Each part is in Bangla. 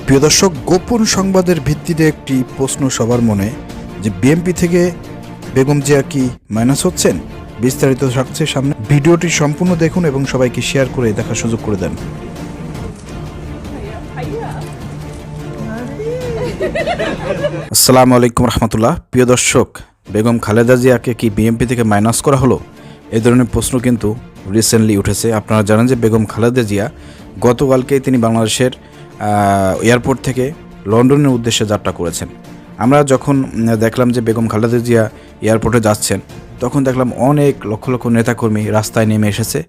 প্রিয় দর্শক, গোপন সংবাদের ভিত্তিতে একটি প্রশ্ন সবার মনে যে বিএনপি থেকে বেগম জিয়া কি মাইনাস হচ্ছেন। বিস্তারিত থাকছে সামনে, ভিডিওটি সম্পূর্ণ দেখুন এবং সবাইকে শেয়ার করে দেখার সুযোগ করে দেন। আসসালামু আলাইকুম রহমতুল্লাহ। প্রিয় দর্শক, বেগম খালেদা জিয়াকে কি বিএনপি থেকে মাইনাস করা হলো, এই ধরনের প্রশ্ন কিন্তু রিসেন্টলি উঠেছে। আপনারা জানেন যে বেগম খালেদা জিয়া গতকালকে তিনি বাংলাদেশের এয়ারপোর্ট থেকে লন্ডনের উদ্দেশ্যে যাত্রা করেছেন। আমরা যখন দেখলাম যে বেগম খালেদা জিয়া এয়ারপোর্টে যাচ্ছেন, তখন দেখলাম অনেক লক্ষ লক্ষ নেতাকর্মী রাস্তায় নেমে এসেছে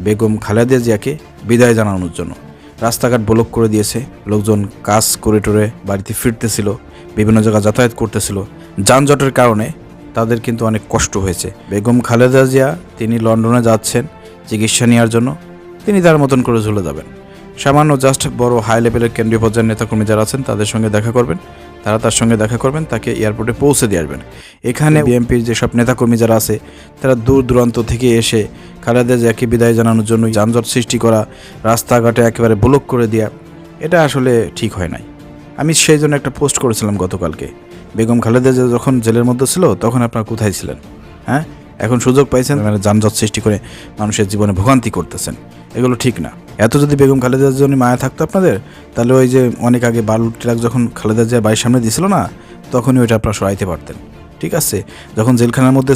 বেগম খালেদা জিয়াকে বিদায় জানানোর জন্য। রাস্তাঘাট ব্লক করে দিয়েছে, লোকজন কাজ করে টোরে বাড়িতে ফিরতেছিল, বিভিন্ন জায়গায় যাতায়াত করতেছিল। যানজটের কারণে তাদের কিন্তু অনেক কষ্ট হয়েছে। বেগম খালেদা জিয়া তিনি লন্ডনে যাচ্ছেন চিকিৎসা নেওয়ার জন্য, তিনি তার মতন করে চলে যাবেন। সামান্য জাস্ট বড় হাই লেভেলের কেন্দ্রীয় পর্যায়ের নেতাকর্মী যারা আছেন তাদের সঙ্গে দেখা করবেন, তারা তার সঙ্গে দেখা করবেন, তাকে এয়ারপোর্টে পৌঁছে দিয়ে আসবেন। এখানে বিএনপির যেসব নেতাকর্মী যারা আছে তারা দূর দূরান্ত থেকে এসে খালেদা জিয়াকে বিদায় জানানোর জন্য যানজট সৃষ্টি করা, রাস্তাঘাটে একেবারে ব্লক করে দেওয়া, এটা আসলে ঠিক হয় নাই। আমি সেই জন্য একটা পোস্ট করেছিলাম গতকালকে, বেগম খালেদা জিয়া যখন জেলের মধ্যে ছিল তখন আপনারা কোথায় ছিলেন? হ্যাঁ, এখন সুযোগ পাইছেন, যানজট সৃষ্টি করে মানুষের জীবনে ভোগান্তি করতেছেন, এগুলো ঠিক না। এত যদি বেগম খালেদার জন্য মায়া থাকতো আপনাদের, তাহলে ওই যে অনেক আগে বালু ট্রাক যখন খালেদা জিয়া বাড়ির সামনে দিছিল না, তখনই ওইটা আপনারা সরাইতে পারতেন। ঠিক আছে, যখন জেলখানার মধ্যে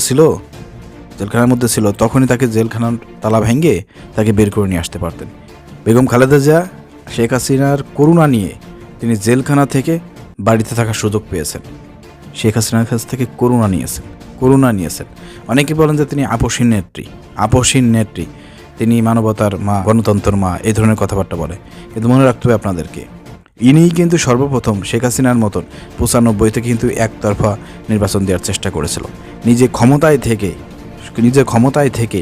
ছিল তখনই তাকে জেলখানার তালা ভেঙে তাকে বের করে নিয়ে আসতে পারতেন। বেগম খালেদা জিয়া শেখ হাসিনার করুণা নিয়ে তিনি জেলখানা থেকে বাড়িতে থাকার সুযোগ পেয়েছেন। শেখ হাসিনার কাছ থেকে করুণা নিয়েছেন। অনেকে বলেন যে তিনি আপসহীন নেত্রী, তিনি মানবতার মা, গণতন্ত্রের মা, এই ধরনের কথাবার্তা বলে। কিন্তু মনে রাখতে হবে আপনাদেরকে, ইনিই কিন্তু সর্বপ্রথম শেখ হাসিনার মতন 95-তে কিন্তু একতরফা নির্বাচন দেওয়ার চেষ্টা করেছিল। নিজে ক্ষমতায় থেকে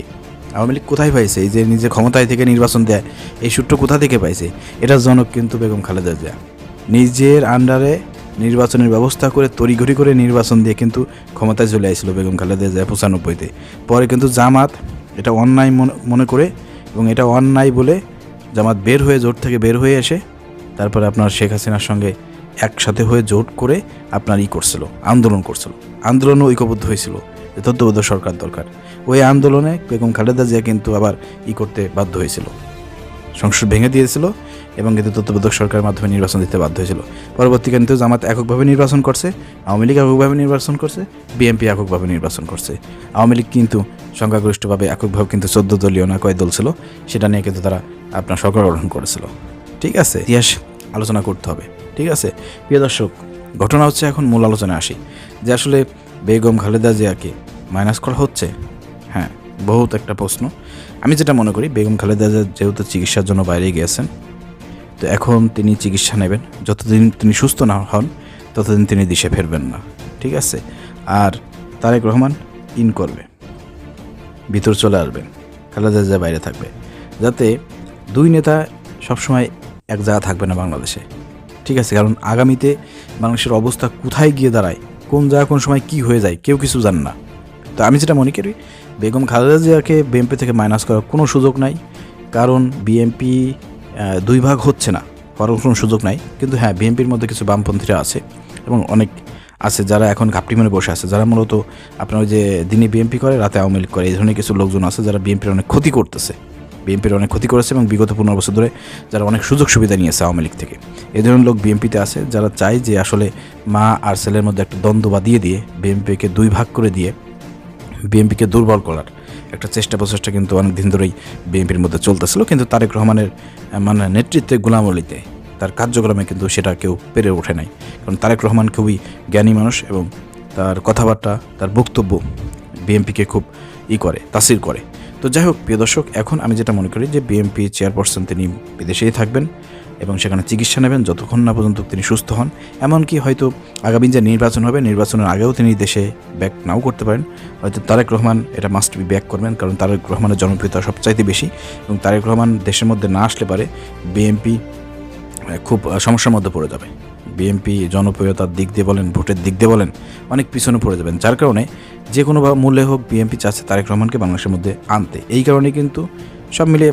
আওয়ামী লীগ কোথায় পাইছে? এই যে নিজে ক্ষমতায় থেকে নির্বাচন দেয়, এই সূত্র কোথা থেকে পাইছে? এটার জনক কিন্তু বেগম খালেদা জিয়া। নিজের আন্ডারে নির্বাচনের ব্যবস্থা করে তড়িঘড়ি করে নির্বাচন দিয়ে কিন্তু ক্ষমতায় চলে আসছিল বেগম খালেদা জিয়া 95-তে। পরে কিন্তু জামাত এটা অন্যায় মনে করে এবং এটা অন্যায় বলে জামাত জোট থেকে বের হয়ে এসে তারপরে আপনার শেখ হাসিনার সঙ্গে একসাথে হয়ে জোট করে আপনার আন্দোলনও ঐক্যবদ্ধ হয়েছিল যে তত্ত্বাবধায়ক সরকার দরকার। ওই আন্দোলনে বেগম খালেদা জিয়া কিন্তু আবার করতে বাধ্য হয়েছিল, সংসদ ভেঙে দিয়েছিল এবং কিন্তু তত্ত্বাবধায়ক সরকারের মাধ্যমে নির্বাচন দিতে বাধ্য হয়েছিল। পরবর্তীকালে কিন্তু জামাত এককভাবে নির্বাচন করছে, আওয়ামী লীগ এককভাবে নির্বাচন করছে, বিএনপি এককভাবে নির্বাচন করছে। আওয়ামী লীগ কিন্তু সংখ্যাগরিষ্ঠভাবে এককভাবে কিন্তু 14 দলীয় না কয় দল ছিল, সেটা নিয়ে কিন্তু তারা আপনার সরকার গঠন করেছিল। ঠিক আছে, ইতিহাস আলোচনা করতে হবে। ঠিক আছে প্রিয় দর্শক, ঘটনা হচ্ছে এখন মূল আলোচনায় আসি যে আসলে বেগম খালেদা জিয়াকে মাইনাস করা হচ্ছে। হ্যাঁ, বহুত একটা প্রশ্ন। আমি যেটা মনে করি, বেগম খালেদা জিয়া যেহেতু চিকিৎসার জন্য বাইরে গিয়েছেন, তো এখন তিনি চিকিৎসা নেবেন। যতদিন তিনি সুস্থ না হন ততদিন তিনি দেশে ফিরবেন না। ঠিক আছে, আর তারেক রহমান করবে, ভিতর চলে আসবেন, খালেদা জিয়া বাইরে থাকবে, যাতে দুই নেতা সবসময় এক জায়গা থাকবে না বাংলাদেশে। ঠিক আছে, কারণ আগামীতে বাংলাদেশের অবস্থা কোথায় গিয়ে দাঁড়ায়, কোন জায়গা কোন সময় কি হয়ে যায় কেউ কিছু জানে না। তো আমি যেটা মনে করি, বেগম খালেদা জিয়াকে বিএনপি থেকে মাইনাস করার কোনো সুযোগ নাই, কারণ বিএনপি দুই ভাগ হচ্ছে না, হওয়ার কোনো সুযোগ নাই। কিন্তু হ্যাঁ, বিএনপির মধ্যে কিছু বামপন্থীরা আছে এবং অনেক আছে যারা এখন ঘাপটি মেরে বসে আছে, যারা মূলত আপনার ওই যে দিনে বিএনপি করে রাতে আওয়ামী লীগ করে, এই ধরনের কিছু লোকজন আছে যারা বিএনপির অনেক ক্ষতি করেছে এবং বিগত 15 বছর ধরে যারা অনেক সুযোগ সুবিধা নিয়েছে আওয়ামী লীগ থেকে। এই ধরনের লোক বিএনপিতে আছে যারা চায় যে আসলে মা আর ছেলের মধ্যে একটা দ্বন্দ্ব বাঁধিয়ে দিয়ে বিএনপিকে দুই ভাগ করে দিয়ে বিএনপিকে দুর্বল করার একটা প্রচেষ্টা কিন্তু অনেক দিন ধরেই বিএনপির মধ্যে চলতেছিল। কিন্তু তারেক রহমানের নেতৃত্বে গোলামলিতে তার কার্যক্রমে কিন্তু সেটা কেউ পেরে ওঠে নাই, কারণ তারেক রহমান খুবই জ্ঞানী মানুষ এবং তার কথাবার্তা, তার বক্তব্য বিএনপিকে খুব তাসির করে। তো যাই হোক প্রিয় দর্শক, এখন আমি যেটা মনে করি যে বিএনপি চেয়ারপারসন তিনি বিদেশেই থাকবেন এবং সেখানে চিকিৎসা নেবেন যতক্ষণ না পর্যন্ত তিনি সুস্থ হন। এমনকি হয়তো আগামী যে নির্বাচন হবে, নির্বাচনের আগেও তিনি দেশে ব্যাক নাও করতে পারেন। হয়তো তারেক রহমান এটা মাস্ট বি ব্যাক করবেন, কারণ তারেক রহমানের জনপ্রিয়তা সবচাইতে বেশি এবং তারেক রহমান দেশের মধ্যে না আসলে পারে বিএনপি খুব সমস্যার মধ্যে পড়ে যাবে। বিএনপি জনপ্রিয়তার দিক দিয়ে বলেন, ভোটের দিক দিয়ে বলেন, অনেক পিছনে পড়ে যাবেন। যার কারণে যে কোনো মূল্যে হোক বিএনপি চাচ্ছে তারেক রহমানকে বাংলাদেশের মধ্যে আনতে। এই কারণে কিন্তু সব মিলে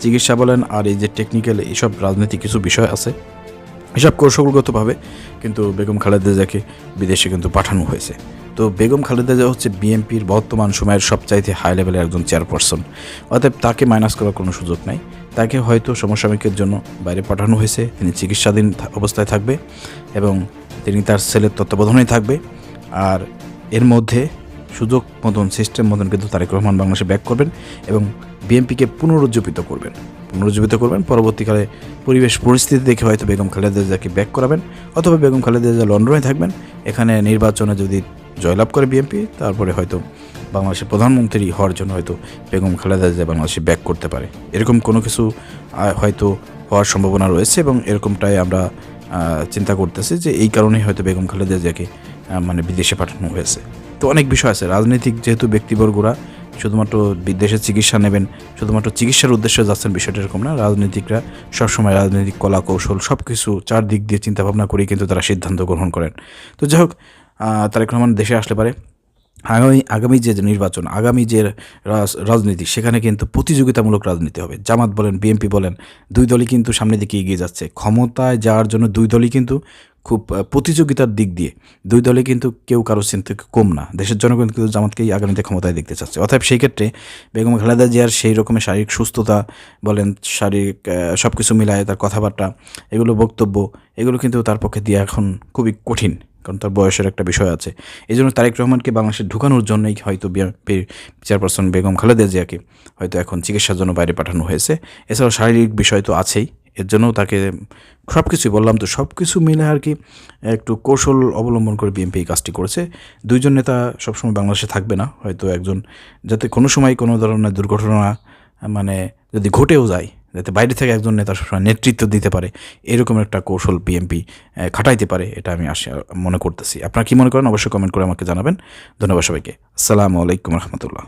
চিকিৎসা বলেন আর এই যে টেকনিক্যাল এইসব রাজনৈতিক কিছু বিষয় আছে, এসব কৌশলগতভাবে কিন্তু বেগম খালেদা জিয়াকে বিদেশে কিন্তু পাঠানো হয়েছে। তো বেগম খালেদা জিয়া হচ্ছে বিএনপির বর্তমান সময়ের সবচাইতে হাই লেভেলের একজন চেয়ারপারসন, অতএব তাকে মাইনাস করার কোনো সুযোগ নাই। তাকে হয়তো সমসাময়িকের জন্য বাইরে পাঠানো হয়েছে, তিনি চিকিৎসাধীন অবস্থায় থাকবে এবং তিনি তার ছেলের তত্ত্বাবধানেই থাকবে। আর এর মধ্যে সুযোগ মতন সিস্টেম মতন কিন্তু তারেক রহমান বাংলাদেশে ব্যাক করবেন এবং বিএনপিকে পুনরুজ্জীবিত করবেন। পরবর্তীকালে পরিবেশ পরিস্থিতি দেখে হয়তো বেগম খালেদা জিয়াকে ব্যাক করাবেন, অথবা বেগম খালেদা জিয়া লন্ডনে থাকবেন। এখানে নির্বাচনে যদি জয়লাভ করে বিএনপি, তারপরে হয়তো বাংলাদেশের প্রধানমন্ত্রী হওয়ার জন্য হয়তো বেগম খালেদা জিয়া বাংলাদেশে ব্যাক করতে পারে। এরকম কোনো কিছু হয়তো হওয়ার সম্ভাবনা রয়েছে এবং এরকমটাই আমরা চিন্তা করতেছি যে এই কারণেই হয়তো বেগম খালেদা জিয়াকে মানে বিদেশে পাঠানো হয়েছে। তো অনেক বিষয় আছে, রাজনৈতিক যেহেতু ব্যক্তিবর্গরা শুধুমাত্র বিদেশে চিকিৎসা নেবেন, শুধুমাত্র চিকিৎসার উদ্দেশ্যে যাচ্ছেন, বিষয়টা এরকম না। রাজনীতিকরা সবসময় রাজনৈতিক কলা কৌশল সব কিছু চারদিক দিয়ে চিন্তাভাবনা করেই কিন্তু তারা সিদ্ধান্ত গ্রহণ করেন। তো যাই হোক, তারেক রহমান দেশে আসলে পারে আগামী যে নির্বাচন, আগামী যে রাজনীতি, সেখানে কিন্তু প্রতিযোগিতামূলক রাজনীতি হবে। জামাত বলেন, বিএনপি বলেন, দুই দলই কিন্তু সামনের দিকে এগিয়ে যাচ্ছে। ক্ষমতায় যাওয়ার জন্য দুই দলই কিন্তু খুব প্রতিযোগিতার দিক দিয়ে দুই দলে কিন্তু কেউ কারো চিন্তা কম না। দেশের জনগণ কিন্তু জামাতকেই আগামীতে ক্ষমতায় দেখতে চাচ্ছে। অতএব সেই ক্ষেত্রে বেগম খালেদা জিয়ার সেই রকমের শারীরিক সুস্থতা বলেন, শারীরিক সব কিছু মিলায় তার কথাবার্তা, এগুলো বক্তব্য, এগুলো কিন্তু তার পক্ষে দিয়ে এখন খুবই কঠিন, কারণ তার বয়সের একটা বিষয় আছে। এই জন্য তারেক রহমানকে বাংলাদেশে ঢুকানোর জন্যই হয়তো বিএনপির চেয়ারপারসন বেগম খালেদা জিয়াকে হয়তো এখন চিকিৎসার জন্য বাইরে পাঠানো হয়েছে। এছাড়াও শারীরিক বিষয় তো আছেই, এর জন্যও তাকে সব কিছুই বললাম। তো সব কিছু মিলে আর কি একটু কৌশল অবলম্বন করে বিএনপি এই কাজটি করেছে। দুইজন নেতা সবসময় বাংলাদেশে থাকবে না, হয়তো একজন, যাতে কোনো সময় কোনো ধরনের দুর্ঘটনা মানে যদি ঘটেও যায়, যাতে বাইরে থেকে একজন নেতা সবসময় নেতৃত্ব দিতে পারে, এরকম একটা কৌশল বিএনপি খাটাইতে পারে, এটা আমি মনে করতেছি। আপনারা কি মনে করেন অবশ্যই কমেন্ট করে আমাকে জানাবেন। ধন্যবাদ সবাইকে। আসসালামু আলাইকুম রহমতুল্লাহ।